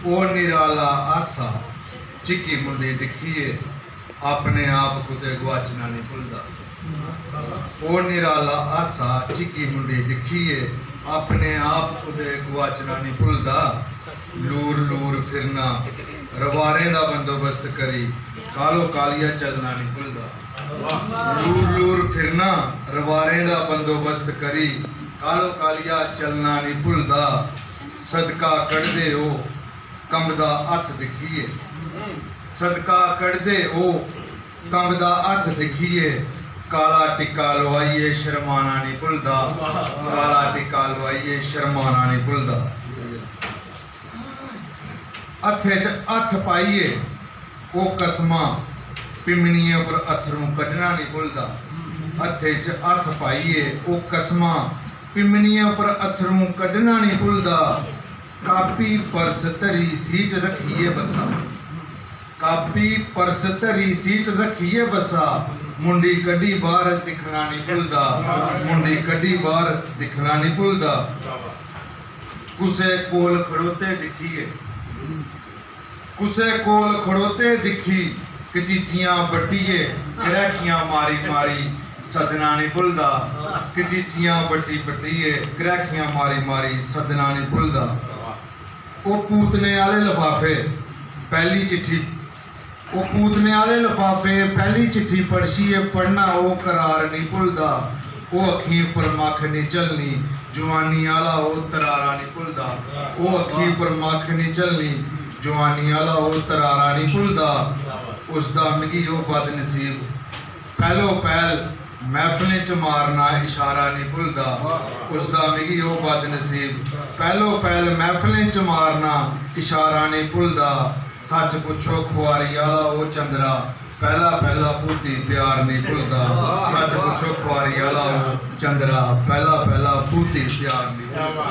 ओ निराला आसा चिक्की मुंडे दिखिए अपने आप कुते गुआचना नहीं भुलदा। ओ निराला आसा चिक्की मुंडे दिखिए अपने आप कुते गुआचना नहीं भुलदा। लूर लूर फिरना रवारें दा बंदोबस्त करी कालो कालिया चलना नहीं भुलदा। लूर लूर फिरना रवारें दा बंदोबस्त करी कालो कालिया चलना नहीं भुलदा। सदका कढ़दे ओ कंबदा हथ दिखिए सदका कढ़दे ओ कंबदा हथ दिखिए काला टिक्का लवाइए शर्माना नहीं भुलदा। काला टिक्का लवाइए शर्माना नहीं भुलदा। हथे च हथ पाइए ओ कसमां पिमनिए पर अथरू कढ़ना नहीं भुलदा। हथे च हथ पाइए ओ कसमां पिमनिए पर अथरू कढ़ना नहीं भुलदा। कापी परस धरी सीट रखिए बसा कापी परस धरी सीट रखिए बसा। मुंडी कड्डी बाहर दिखना नहीं भुलदा। मुंडी कड्डी बाहर दिखना नहीं भुलदा। कुसे कोल खड़ोते दिखिए कुसे कोल खड़ोते दिखी कचीचियां बट्टिए करैखियां मारी मारी सदना नहीं भुलदा। कचीचियां बट्टी बट्टिए करैखियां मारी मारी सदना नहीं भुलदा। ओ पूतने वाले लिफाफे पहली चिट्ठी ओ पूतने वाले लिफाफे पहली चिट्ठी पढ़िए पढ़ना ओ करार नहीं भुलदा। ओ अखीं पर मक्ख नहीं चलनी जवानी आला ओ तरारा नहीं भुलदा। ओ अखीं पर मक्ख नहीं चलनी जवानी आला ओ तरारा नहीं भुलदा। उसदा मिगी ओ बदनसीब पहलो पहल महफिलें च मारना इशारा नहीं भुलदा। उसदा मिगी ओ बदनसीब पहलो पहल महफिलें च मारना इशारा नहीं भुलदा। सच पुछो खुआरी आला ओ चंद्रा पहला पहला भूती प्यार नहीं भुलदा। सच पुछो खुआरी आला ओ चंद्रा पहला पहला भूती प्यार नहीं भुलदा।